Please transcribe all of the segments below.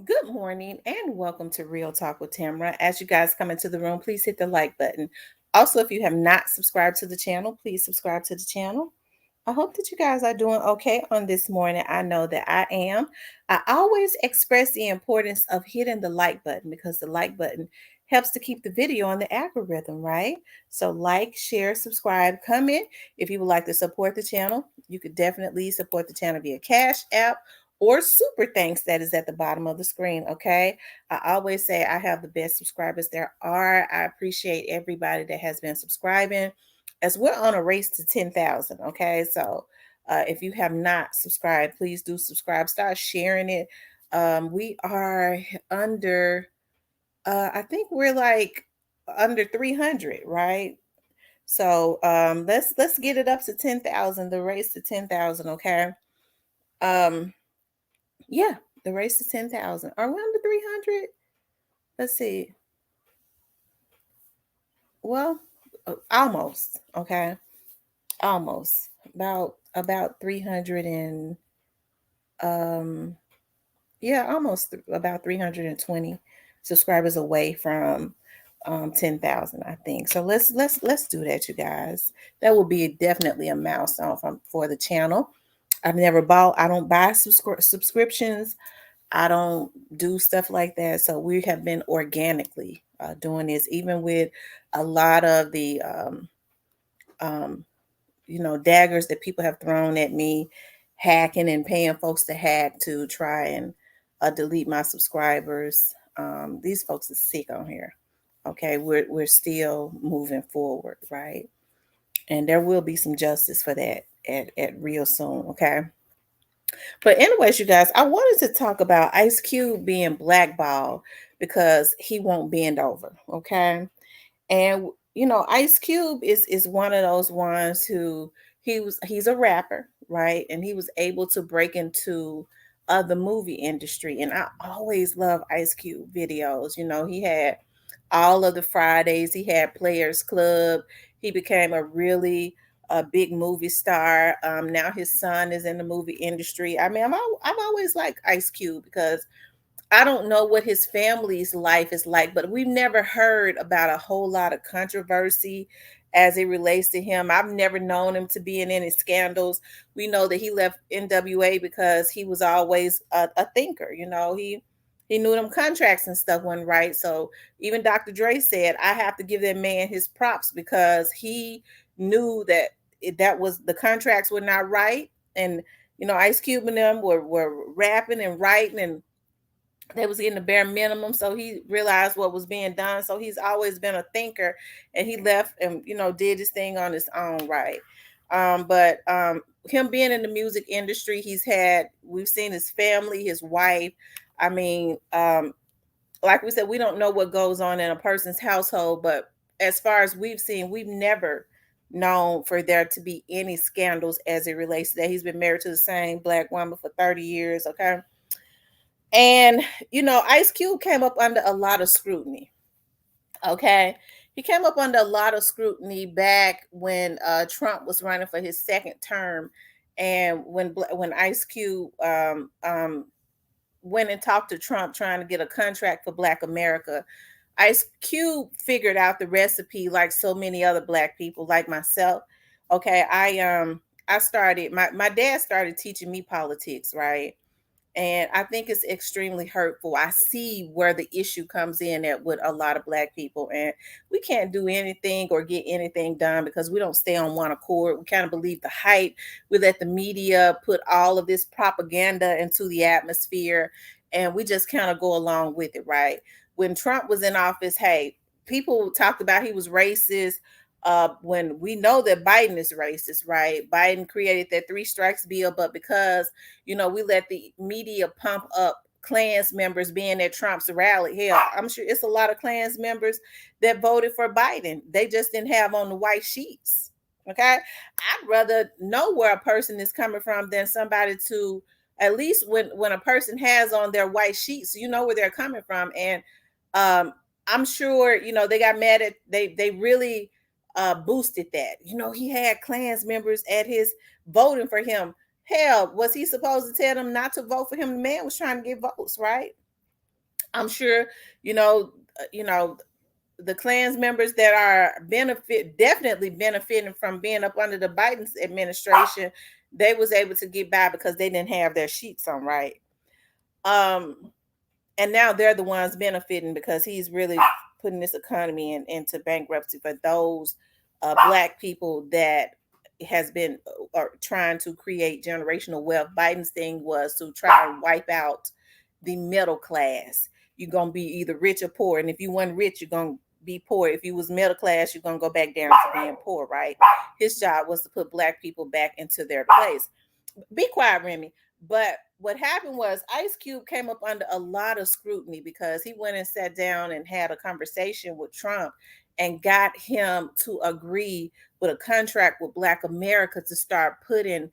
Good morning and welcome to Real Talk with Tamra. As you guys come into the room, please hit the like button. Also, if you have not subscribed to the channel, please subscribe to the channel. I hope that you guys are doing okay on this morning. I know that I am. I always express the importance of hitting the like button because the like button helps to keep the video on the algorithm, right? So, like, share, subscribe, comment. If you would like to support the channel, you could definitely support the channel via Cash App or Super Thanks that is at the bottom of the screen, okay? I always say I have the best subscribers there are. I appreciate everybody that has been subscribing as we're on a race to 10,000. Okay. So if you have not subscribed, please do subscribe. Start sharing it. We are under, I think we're like under 300, right? So let's get it up to 10,000. The race to 10,000. Okay. Um, yeah, the race to 10,000. Are we under 300? Let's see. Well, almost. Okay, almost about 300 and um yeah, almost about 320 subscribers away from 10,000, I think. So let's do that, you guys. That will be definitely a milestone for the channel. I don't buy subscriptions. I don't do stuff like that. So we have been organically doing this, even with a lot of the um, daggers that people have thrown at me, hacking and paying folks to hack to try and delete my subscribers. These folks are sick on here. Okay, we're still moving forward, right? And there will be some justice for that at real soon. Okay. But anyways, you guys, I wanted to talk about Ice Cube being blackballed because he won't bend over. Okay. And Ice Cube is one of those ones who he's a rapper, right? And he was able to break into the movie industry. And I always love Ice Cube videos. He had all of the Fridays, he had Players Club. He became a really a big movie star. Now his son is in the movie industry. I mean, I've always liked Ice Cube because I don't know what his family's life is like, but we've never heard about a whole lot of controversy as it relates to him. I've never known him to be in any scandals. We know that he left NWA because he was always a thinker. He knew them contracts and stuff wasn't right. So even Dr. Dre said, I have to give that man his props because he knew that that was the contracts were not right. And Ice Cube and them were rapping and writing and they was getting the bare minimum, so he realized what was being done. So he's always been a thinker, and he left and did his thing on his own, right? But him being in the music industry, we've seen his family, his wife. I mean, like we said, we don't know what goes on in a person's household, but as far as we've seen, we've never known for there to be any scandals as it relates to that. He's been married to the same black woman for 30 years, okay? And Ice Cube came up under a lot of scrutiny. Okay. He came up under a lot of scrutiny back when Trump was running for his second term. And when Ice Cube went and talked to Trump trying to get a contract for Black America, Ice Cube figured out the recipe like so many other Black people, like myself. Okay. I started my dad started teaching me politics, right? And I think it's extremely hurtful. I see where the issue comes in at with a lot of black people, and we can't do anything or get anything done because we don't stay on one accord. We kind of believe the hype. We let the media put all of this propaganda into the atmosphere, and we just kind of go along with it, right? When Trump was in office, hey, people talked about he was racist. When we know that Biden is racist, right? Biden created that three strikes bill, but because we let the media pump up Klans members being at Trump's rally. Hell, I'm sure it's a lot of Klans members that voted for Biden. They just didn't have on the white sheets. Okay. I'd rather know where a person is coming from than somebody to at least when a person has on their white sheets, you know where they're coming from. And I'm sure, they got mad at they really boosted that. He had Klans members at his voting for him. Hell, was he supposed to tell them not to vote for him? The man was trying to get votes, right? I'm sure, you know, the Klans members that are definitely benefiting from being up under the Biden administration, they was able to get by because they didn't have their sheets on right. And now they're the ones benefiting because he's really putting this economy into bankruptcy for those Black people that has been trying to create generational wealth. Biden's thing was to try and wipe out the middle class. You're gonna be either rich or poor, and if you weren't rich, you're gonna be poor. If you was middle class, you're gonna go back down to being poor, right? His job was to put Black people back into their place. Be quiet, Remy. But what happened was Ice Cube came up under a lot of scrutiny because he went and sat down and had a conversation with Trump and got him to agree with a contract with Black America to start putting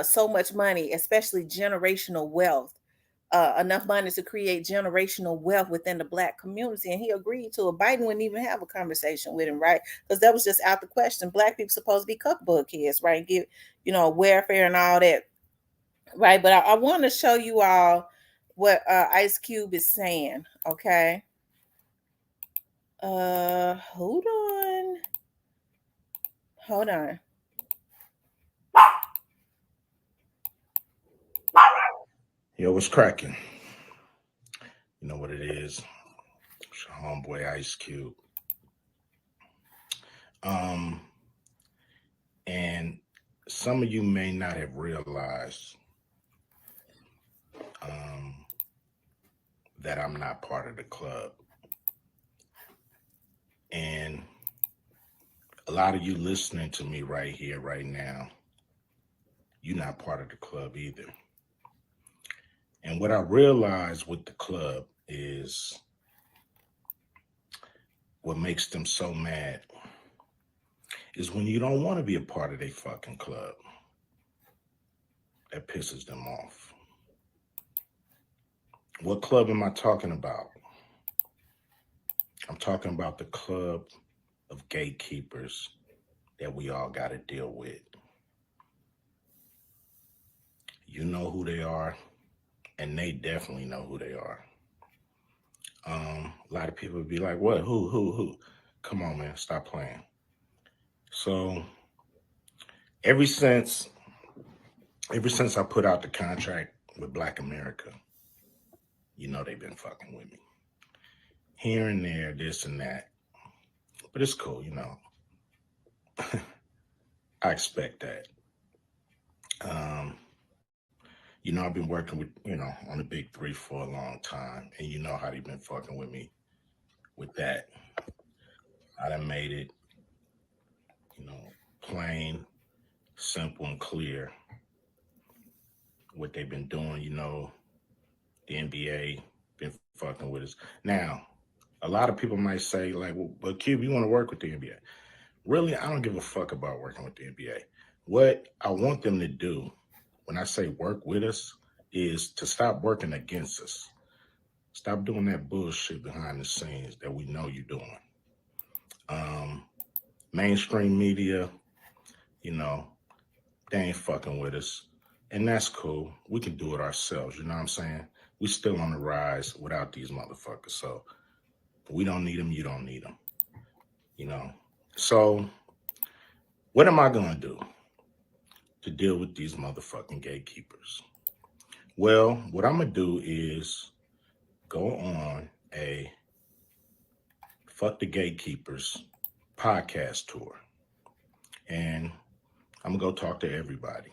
so much money, especially generational wealth, enough money to create generational wealth within the Black community. And he agreed to it. Biden wouldn't even have a conversation with him, right? Because that was just out the question. Black people supposed to be cookbook kids, right? And give, welfare and all that, right? But I want to show you all what Ice Cube is saying, okay? Hold on. Yo, what's cracking? You know what it is. It's your homeboy Ice Cube. And some of you may not have realized that I'm not part of the club. And a lot of you listening to me right here, right now, you're not part of the club either. And what I realized with the club is what makes them so mad is when you don't want to be a part of their fucking club. That pisses them off. What club am I talking about? I'm talking about the club of gatekeepers that we all got to deal with. You know who they are, and they definitely know who they are. A lot of people would be like, what? Who? Come on, man, stop playing. So ever since I put out the contract with Black America, they've been fucking with me. Here and there, this and that. But it's cool, I expect that. I've been working with, on the big three for a long time. And you know how they've been fucking with me with that. I done made it, plain, simple, and clear what they've been doing. The NBA been fucking with us. Now, a lot of people might say, like, well, but Cube, you want to work with the NBA? Really, I don't give a fuck about working with the NBA. What I want them to do when I say work with us is to stop working against us. Stop doing that bullshit behind the scenes that we know you're doing. Mainstream media, they ain't fucking with us. And that's cool. We can do it ourselves. You know what I'm saying? We still on the rise without these motherfuckers. So we don't need them. You don't need them. So what am I going to do to deal with these motherfucking gatekeepers? Well, what I'm going to do is go on a Fuck the Gatekeepers podcast tour. And I'm going to go talk to everybody,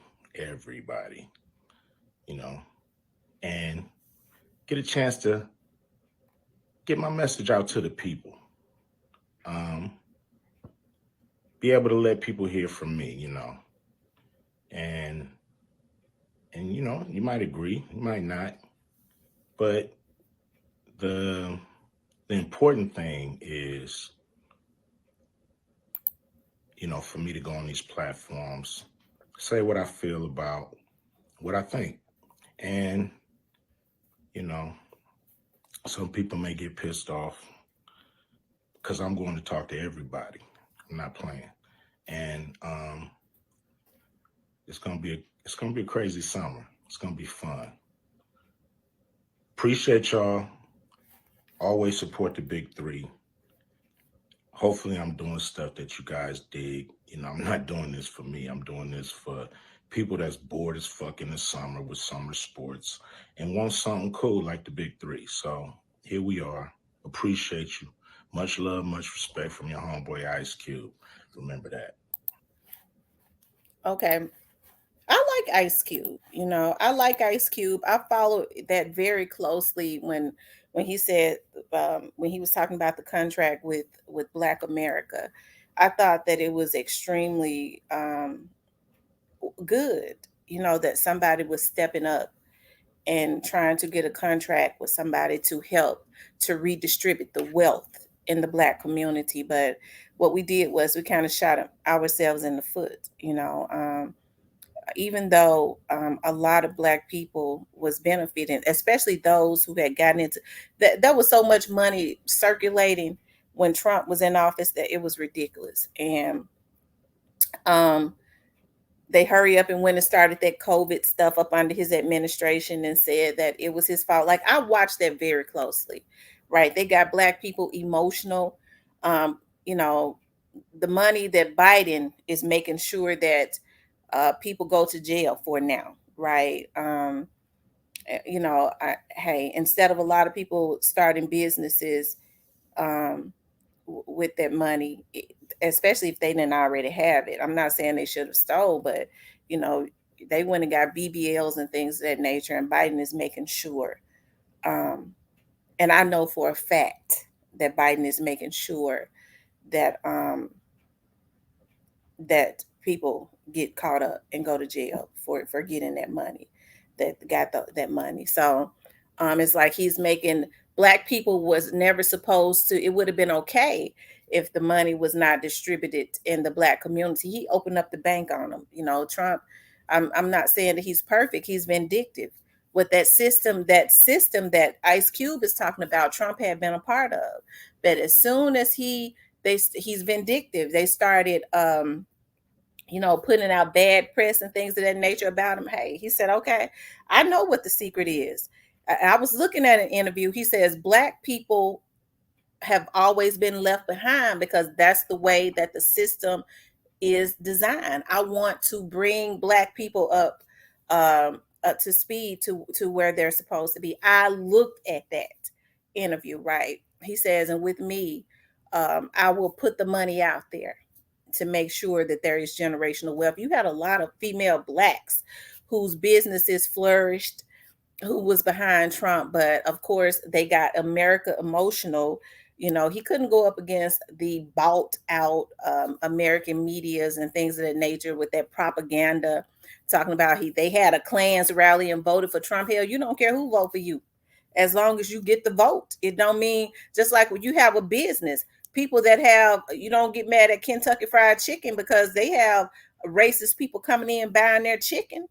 and get a chance to get my message out to the people. Be able to let people hear from me, and you might agree, you might not, but the important thing is, for me to go on these platforms, say what I feel about what I think. And, some people may get pissed off because I'm going to talk to everybody. I'm not playing. And it's gonna be a crazy summer. It's gonna be fun. Appreciate y'all. Always support the big three. Hopefully I'm doing stuff that you guys dig. I'm not doing this for me. I'm doing this for people that's bored as fuck in the summer with summer sports and want something cool like the big three. So here we are. Appreciate you. Much love, much respect from your homeboy Ice Cube. Remember that. Okay. I like Ice Cube. I like Ice Cube. I followed that very closely when he said when he was talking about the contract with Black America. I thought that it was extremely good. That somebody was stepping up and trying to get a contract with somebody to help to redistribute the wealth in the Black community. But what we did was we kind of shot ourselves in the foot. Even though a lot of Black people was benefiting, especially those who had gotten into that. There was so much money circulating when Trump was in office that it was ridiculous. And um, they hurry up and went and started that COVID stuff up under his administration and said that it was his fault. Like, I watched that very closely, right? They got Black people emotional. You know, the money that Biden is making sure that people go to jail for now, right? Hey, instead of a lot of people starting businesses um, with that money, especially if they didn't already have it. I'm not saying they should have stole, but you know, they went and got BBLs and things of that nature, and Biden is making sure. Um, and I know for a fact that Biden is making sure that that people get caught up and go to jail for getting that money, that got that money. So it's like he's making Black people was never supposed to. It would have been okay if the money was not distributed in the Black community. He opened up the bank on them. Trump. I'm not saying that he's perfect. He's vindictive. With that system that Ice Cube is talking about, Trump had been a part of. But as soon as he's vindictive, they started putting out bad press and things of that nature about him. Hey, he said, okay, I know what the secret is. I was looking at an interview. He says Black people have always been left behind because that's the way that the system is designed. I want to bring Black people up to speed to where they're supposed to be. I looked at that interview, right? He says, and with me, I will put the money out there to make sure that there is generational wealth. You had a lot of female Blacks whose businesses flourished, who was behind Trump, but of course they got America emotional. He couldn't go up against the bought out American medias and things of that nature with that propaganda talking about they had a Klans rally and voted for Trump. Hell, you don't care who vote for you, as long as you get the vote. It don't mean, just like when you have a business, people that have, you don't get mad at Kentucky Fried Chicken because they have racist people coming in buying their chicken.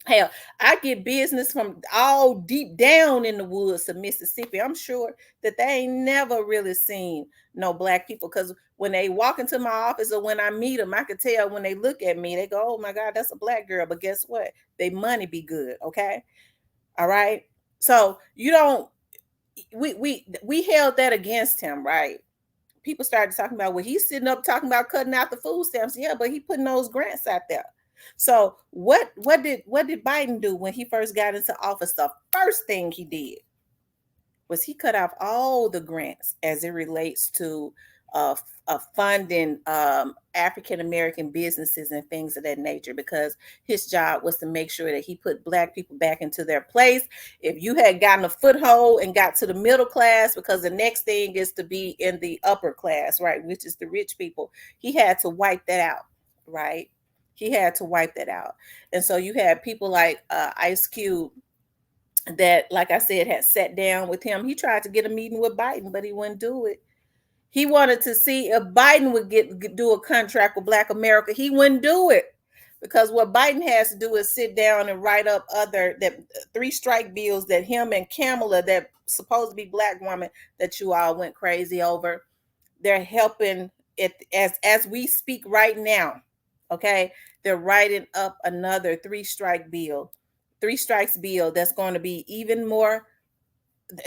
Hell, I get business from all deep down in the woods of Mississippi. I'm sure that they ain't never really seen no Black people, because when they walk into my office or when I meet them, I can tell when they look at me, they go, "Oh my God, that's a Black girl." But guess what? They money be good, okay? All right. So you don't. We held that against him, right? People started talking about, well, he's sitting up talking about cutting out the food stamps. Yeah, but he putting those grants out there. So what did Biden do when he first got into office? The first thing he did was he cut off all the grants as it relates to funding African American businesses and things of that nature, because his job was to make sure that he put Black people back into their place. If you had gotten a foothold and got to the middle class, because the next thing is to be in the upper class, right, which is the rich people, he had to wipe that out, right? He had to wipe that out. And so you had people like Ice Cube that, like I said, had sat down with him. He tried to get a meeting with Biden, but he wouldn't do it. He wanted to see if Biden would do a contract with Black America. He wouldn't do it, because what Biden has to do is sit down and write up other that three strike bills that him and Kamala, that supposed to be Black woman that you all went crazy over. They're helping it as we speak right now. Okay, they're writing up another three strikes bill that's going to be even more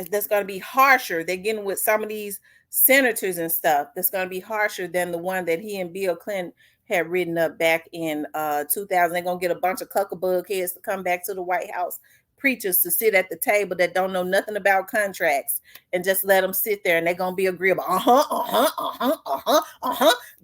that's going to be harsher. They're getting with some of these senators and stuff that's going to be harsher than the one that he and Bill Clinton had written up back in 2000. They're going to get a bunch of cuckabug heads to come back to the White House, preachers to sit at the table that don't know nothing about contracts, and just let them sit there, and they're going to be agreeable.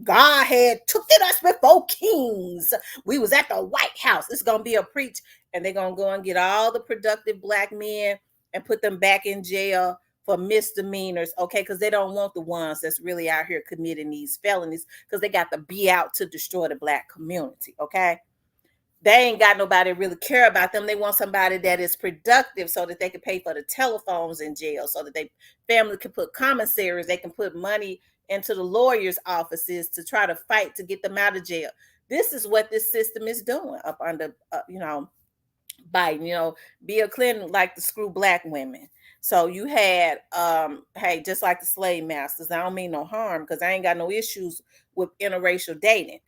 God had took it us before kings. We was at the White House. It's going to be a preach, and they're going to go and get all the productive black men and put them back in jail for misdemeanors, okay? Because they don't want the ones that's really out here committing these felonies, because they got to be out to destroy the black community, okay? They ain't got nobody really care about them. They want somebody that is productive so that they can pay for the telephones in jail, so that they family can put commissaries, they can put money into the lawyers' offices to try to fight to get them out of jail. This is what this system is doing up under, Biden. Bill Clinton liked to screw black women. So you had, hey, just like the slave masters. I don't mean no harm, because I ain't got no issues with interracial dating.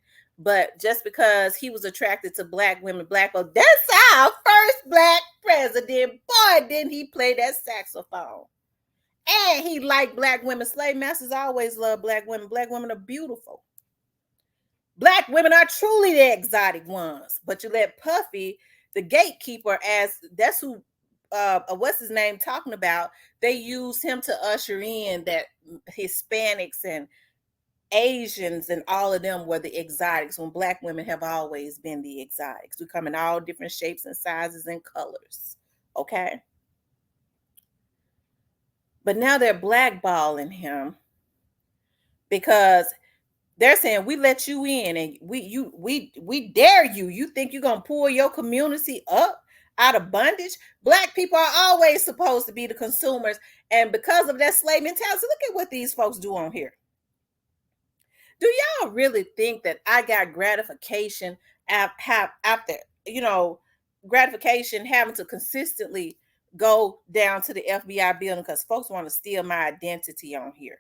But just because he was attracted to black women, Blackballed, that's our first black president. Boy, didn't he play that saxophone. And he liked black women. Slave masters always love black women. Black women are beautiful. Black women are truly the exotic ones. But you let Puffy, the gatekeeper, as that's who what's his name talking about, they used him to usher in that Hispanics and Asians and all of them were the exotics, when black women have always been the exotics. We come in all different shapes and sizes and colors, okay? But now they're blackballing him because they're saying, we let you in and we dare you. You think you're gonna pull your community up out of bondage? Black people are always supposed to be the consumers, and because of that slave mentality, look at what these folks do on here. Do y'all really think that I got gratification after gratification having to consistently go down to the FBI building because folks want to steal my identity on here?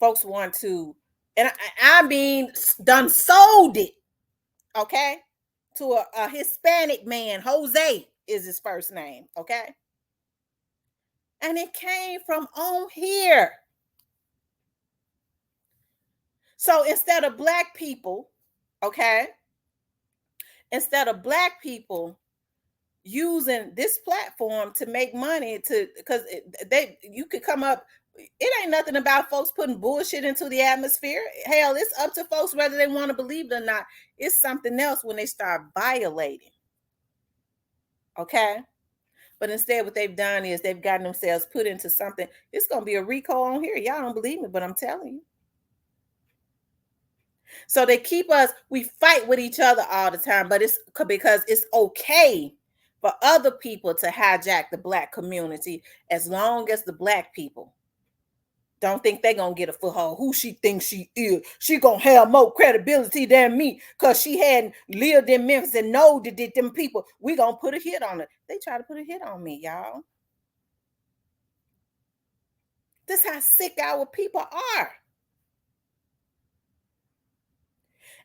Folks want to, and I mean, done sold it, okay, to a Hispanic man. Jose is his first name, okay? And it came from on here. So instead of black people, okay, instead of black people using this platform to make money, because you could come up, it ain't nothing about folks putting bullshit into the atmosphere. Hell, it's up to folks whether they want to believe it or not. It's something else when they start violating, okay? But instead what they've done is they've gotten themselves put into something. It's going to be a RICO on here. Y'all don't believe me, but I'm telling you. So they keep us, we fight with each other all the time, but it's because it's okay for other people to hijack the black community, as long as the black people don't think they're going to get a foothold. Who she thinks she is. She going to have more credibility than me because she hadn't lived in Memphis and know that them people. We going to put a hit on her. They try to put a hit on me, y'all. This is how sick our people are.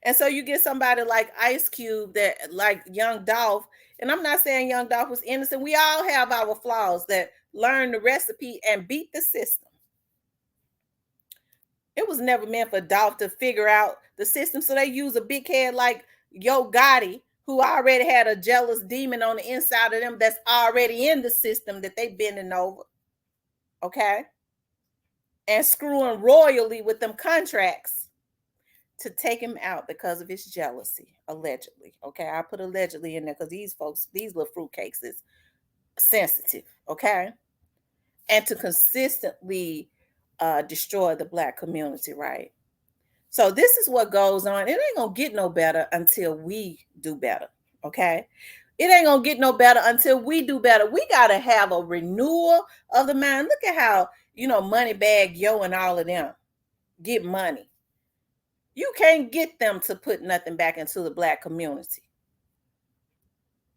And so you get somebody like Ice Cube, that like Young Dolph, and I'm not saying Young Dolph was innocent. We all have our flaws, that learn the recipe and beat the system. It was never meant for Dolph to figure out the system. So they use a big head like Yo Gotti, who already had a jealous demon on the inside of them that's already in the system that they bending over. Okay. And screwing royally with them contracts to take him out because of his jealousy, allegedly. Okay, I put allegedly in there because these folks, these little fruitcakes is sensitive, okay? And to consistently destroy the black community, right? So this is what goes on. It ain't gonna get no better until we do better, okay? It ain't gonna get no better until we do better. We gotta have a renewal of the mind. Look at how, Moneybag Yo and all of them get money. You can't get them to put nothing back into the black community.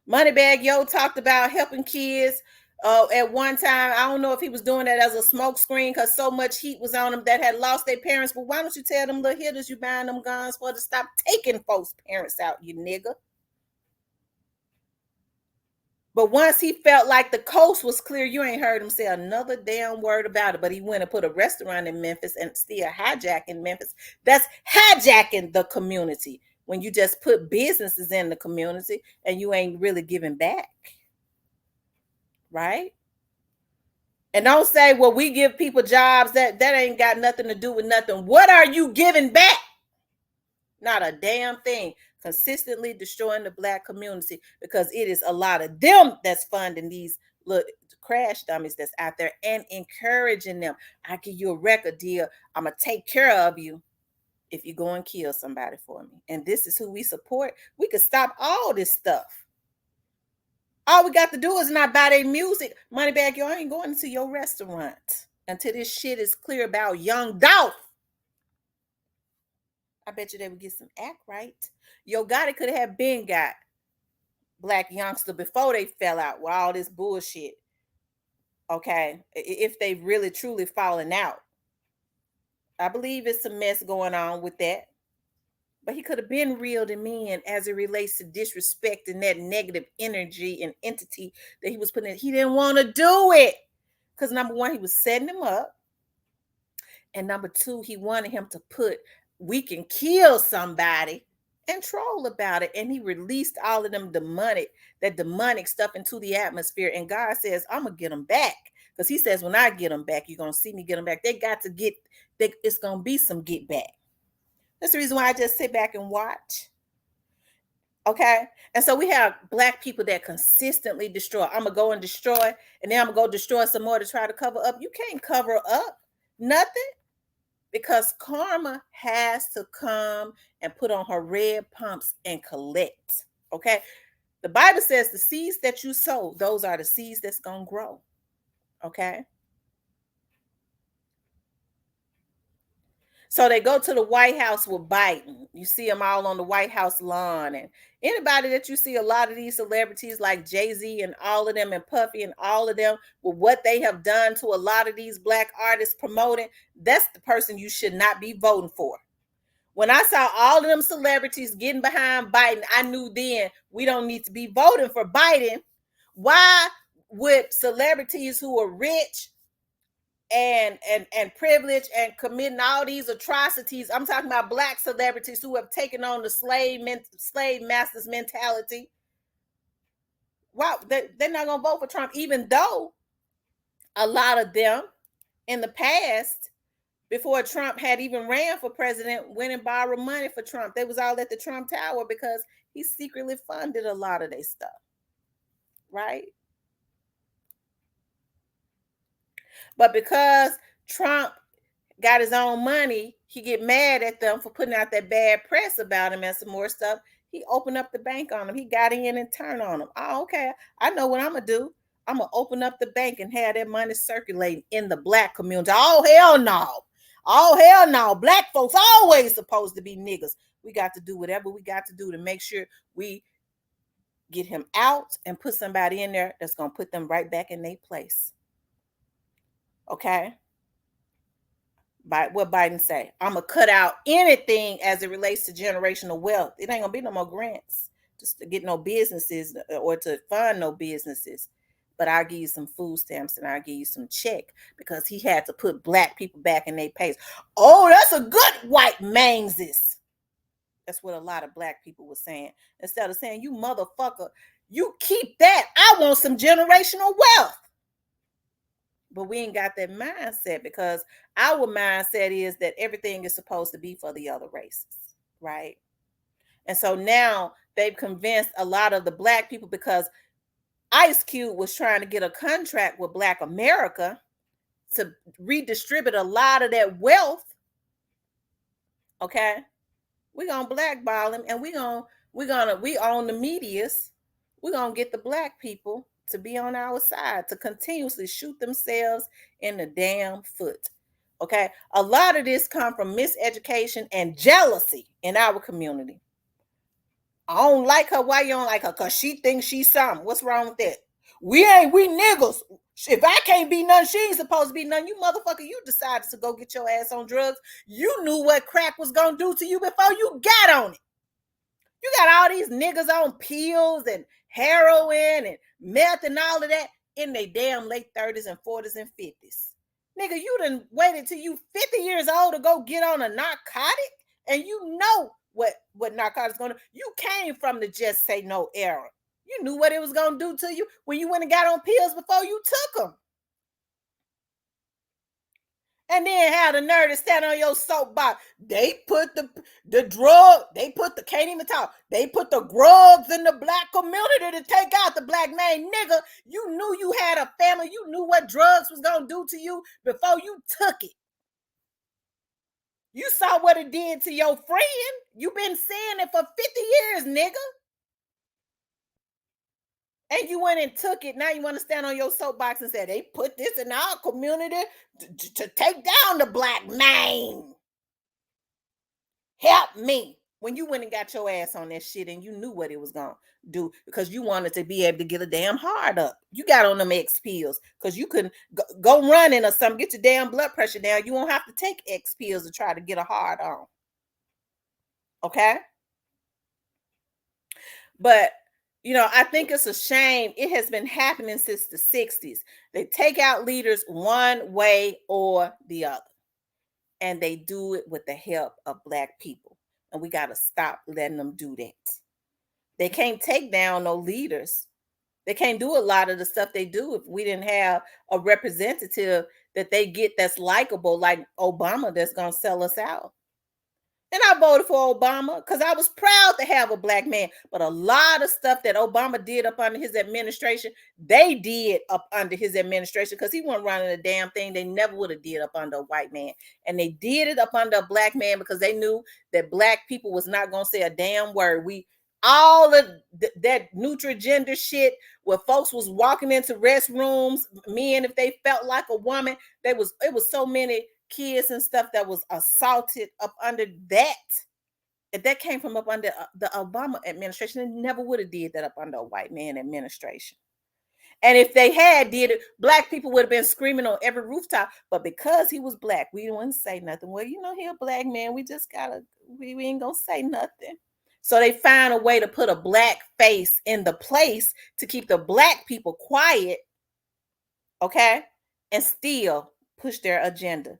Moneybag Yo talked about helping kids at one time. I don't know if he was doing that as a smoke screen because so much heat was on them that had lost their parents. But why don't you tell them little hitters you buying them guns for to stop taking folks' parents out, you nigga? But once he felt like the coast was clear, you ain't heard him say another damn word about it. But he went and put a restaurant in Memphis and still hijacking Memphis. That's hijacking the community when you just put businesses in the community and you ain't really giving back. Right? And don't say, well, we give people jobs. That ain't got nothing to do with nothing. What are you giving back? Not a damn thing. Consistently destroying the Black community because it is a lot of them that's funding these little crash dummies that's out there and encouraging them. I give you a record deal. I'm going to take care of you if you go and kill somebody for me. And this is who we support. We could stop all this stuff. All we got to do is not buy their music. Moneybag, you ain't going to your restaurant until this shit is clear about Young Dolph. I bet you they would get some act right. Yo Gotti could have been got Black Youngster before they fell out with all this bullshit. Okay, if they really truly fallen out. I believe it's a mess going on with that. But he could have been reeled him in as it relates to disrespect and that negative energy and entity that he was putting in. He didn't want to do it. Because number one, he was setting him up. And number two, he wanted him to put, we can kill somebody and troll about it. And he released all of them that demonic stuff into the atmosphere. And God says, I'm going to get them back. Because he says, when I get them back, you're going to see me get them back. They got to get, it's going to be some get back. That's the reason why I just sit back and watch. Okay. And so we have Black people that consistently destroy. I'm going to go and destroy, and then I'm going to go destroy some more to try to cover up. You can't cover up nothing. Because karma has to come and put on her red pumps and collect. Okay. The Bible says the seeds that you sow, those are the seeds that's going to grow. Okay. So they go to the White House with Biden. You see them all on the White House lawn. And anybody that you see, a lot of these celebrities like Jay-Z and all of them and Puffy and all of them, with what they have done to a lot of these Black artists promoting, that's the person you should not be voting for. When I saw all of them celebrities getting behind Biden, I knew then we don't need to be voting for Biden. Why would celebrities who are rich and privileged and committing all these atrocities, I'm talking about Black celebrities who have taken on the slave masters mentality, wow, they're not going to vote for Trump, even though a lot of them in the past, before Trump had even ran for president, went and borrowed money for Trump. They was all at the Trump Tower because he secretly funded a lot of their stuff, right? But because Trump got his own money, he get mad at them for putting out that bad press about him and some more stuff. He opened up the bank on them. He got in and turned on them. Oh, okay. I know what I'm going to do. I'm going to open up the bank and have that money circulating in the Black community. Oh, hell no. Oh, hell no. Black folks always supposed to be niggas. We got to do whatever we got to do to make sure we get him out and put somebody in there that's going to put them right back in their place. Okay? By what Biden say, I'm going to cut out anything as it relates to generational wealth. It ain't going to be no more grants just to get no businesses or to fund no businesses. But I'll give you some food stamps and I'll give you some check because he had to put Black people back in their place. Oh, that's a good white man's. That's what a lot of Black people were saying. Instead of saying, you motherfucker, you keep that. I want some generational wealth. But we ain't got that mindset because our mindset is that everything is supposed to be for the other races, right? And so now they've convinced a lot of the Black people because Ice Cube was trying to get a contract with Black America to redistribute a lot of that wealth. Okay, we're gonna blackball him, and we own the medias. We're gonna get the Black people to be on our side, to continuously shoot themselves in the damn foot. Okay, a lot of this come from miseducation and jealousy in our community. I don't like her. Why you don't like her? Because she thinks she's something. What's wrong with that? We niggas. If I can't be none, she ain't supposed to be none. You motherfucker, you decided to go get your ass on drugs. You knew what crack was going to do to you before you got on it. You got all these niggas on pills and heroin and meth and all of that in their damn late 30s and 40s and 50s. Nigga, you done waited till you 50 years old to go get on a narcotic, and you know what narcotics gonna. You came from the just say no era. You knew what it was gonna do to you when you went and got on pills before you took them. And then have the nerve to stand on your soapbox. They put the drug, they put the, can't even talk, they put the drugs in the black community to take out the black man. Nigga, you knew you had a family. You knew what drugs was going to do to you before you took it. You saw what it did to your friend. You been saying it for 50 years, nigga. And you went and took it. Now you want to stand on your soapbox and say they put this in our community to take down the black man. Help me. When you went and got your ass on that shit and you knew what it was going to do because you wanted to be able to get a damn hard up. You got on them X pills because you couldn't go running or something, get your damn blood pressure down. You won't have to take X pills to try to get a hard on. Okay? But, you know, I think it's a shame. It has been happening since the 60s. They take out leaders one way or the other. And they do it with the help of black people. And we got to stop letting them do that. They can't take down no leaders. They can't do a lot of the stuff they do if we didn't have a representative that they get that's likable, like Obama, that's going to sell us out. And I voted for Obama because I was proud to have a black man. But a lot of stuff that Obama did up under his administration, they did up under his administration because he wasn't running a damn thing. They never would have did up under a white man. And they did it up under a black man because they knew that black people was not going to say a damn word. All of that neutral gender shit where folks was walking into restrooms, men, if they felt like a woman, it was so many kids and stuff that was assaulted up under that. If that came from up under the Obama administration, they never would have did that up under a white man administration. And if they had did it, black people would have been screaming on every rooftop. But because he was black, we didn't say nothing. Well, you know, he a black man. We just we ain't gonna say nothing. So they find a way to put a black face in the place to keep the black people quiet, okay, and still push their agenda.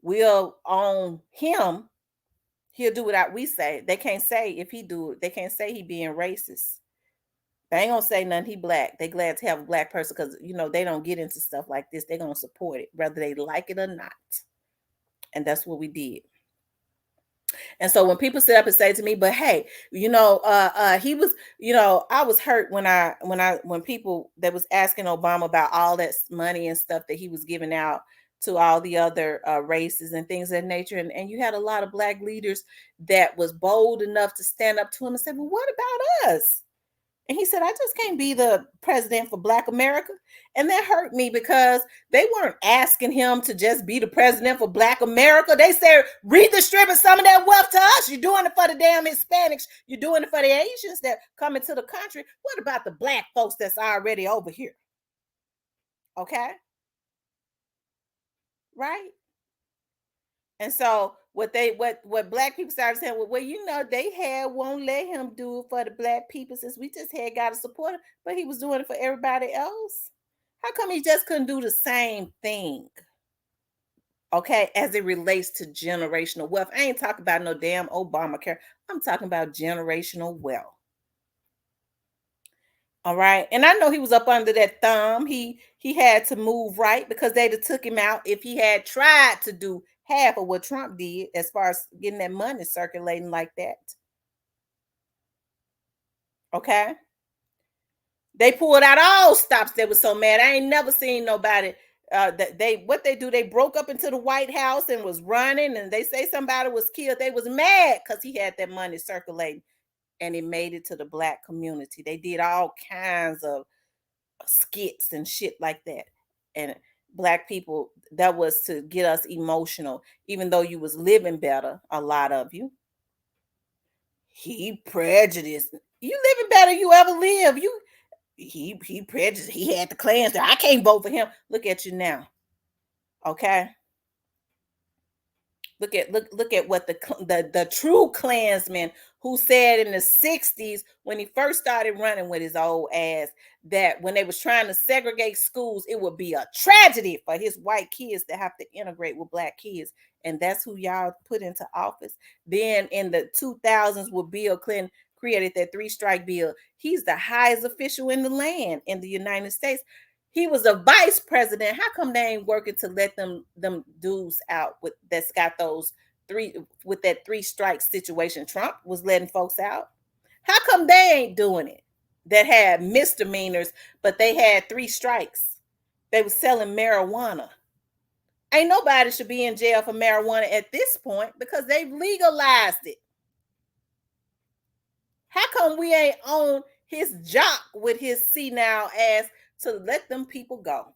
We'll own him. He'll do what we say. They can't say if he do it. They can't say he being racist. They ain't gonna say nothing. He black. They glad to have a black person because, you know, they don't get into stuff like this. They're gonna support it, whether they like it or not. And that's what we did. And so when people sit up and say to me, but hey, you know, he was, you know, I was hurt when people that was asking Obama about all that money and stuff that he was giving out to all the other races and things of that nature. And you had a lot of black leaders that was bold enough to stand up to him and say, well, what about us? And he said, I just can't be the president for Black America. And that hurt me because they weren't asking him to just be the president for Black America. They said, redistribute some of that wealth to us. You're doing it for the damn Hispanics. You're doing it for the Asians that come into the country. What about the black folks that's already over here? Okay. Right. And so what black people started saying, well, you know, they won't let him do it for the black people since we just had got to support him, but he was doing it for everybody else. How come he just couldn't do the same thing? Okay, as it relates to generational wealth. I ain't talking about no damn Obamacare. I'm talking about generational wealth. All right. And I know he was up under that thumb. He had to move right because they'd have took him out if he had tried to do half of what Trump did as far as getting that money circulating like that. Okay. They pulled out all stops. They were so mad. I ain't never seen nobody they broke up into the White House and was running, and they say somebody was killed. They was mad because he had that money circulating and it made it to the black community. They did all kinds of skits and shit like that. And black people, that was to get us emotional, even though you was living better, a lot of you. He prejudiced. You living better you ever live. He prejudiced. He had the Klans there. I can't vote for him. Look at you now. Okay. Look at what the true Klansman who said in the 60s when he first started running with his old ass that when they was trying to segregate schools, it would be a tragedy for his white kids to have to integrate with black kids. And that's who y'all put into office. Then in the 2000s, with Bill Clinton created that three-strike bill. He's the highest official in the land in the United States. He was a vice president. How come they ain't working to let them dudes out with that's got those three with that three-strike situation? Trump was letting folks out. How come they ain't doing it? That had misdemeanors, but they had three strikes. They were selling marijuana. Ain't nobody should be in jail for marijuana at this point because they've legalized it. How come we ain't on his jock with his senile ass to let them people go?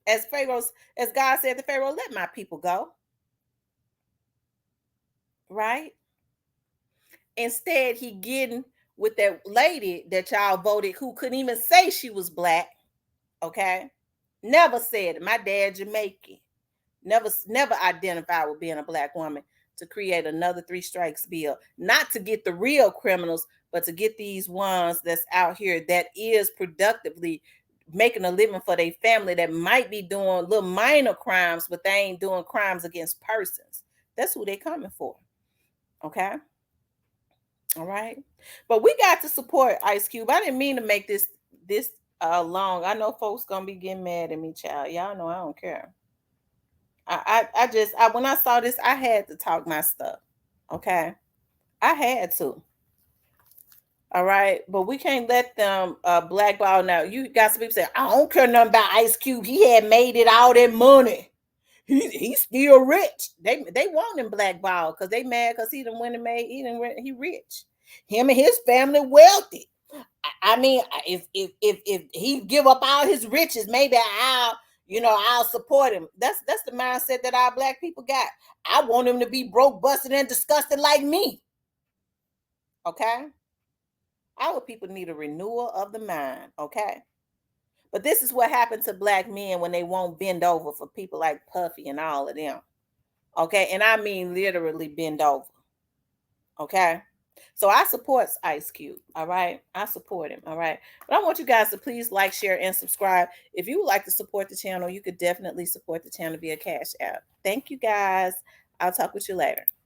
As God said to Pharaoh, let my people go. Right? Instead, he getting with that lady that y'all voted who couldn't even say she was black. Okay. Never said it. My dad Jamaican. Never identified with being a black woman to create another three strikes bill. Not to get the real criminals, but to get these ones that's out here that is productively making a living for their family that might be doing little minor crimes, but they ain't doing crimes against persons. That's who they coming for. Okay. All right. But we got to support Ice Cube. I didn't mean to make this long. I know folks gonna be getting mad at me, child. Y'all know I don't care. When I saw this, I had to talk my stuff. Okay. I had to. All right. But we can't let them blackball now. You got some people say, I don't care nothing about Ice Cube. He had made it all that money. He's still rich. They want him blackball because they mad because he done went and made he rich. Him and his family wealthy. I mean, if he give up all his riches, maybe I'll support him. That's the mindset that our black people got. I want him to be broke, busted, and disgusted like me. Okay? Our people need a renewal of the mind. Okay? But this is what happened to black men when they won't bend over for people like Puffy and all of them. Okay? And I mean literally bend over. Okay? So I support Ice Cube. All right. I support him. All right. But I want you guys to please like, share, and subscribe. If you would like to support the channel, you could definitely support the channel via Cash App. Thank you guys. I'll talk with you later.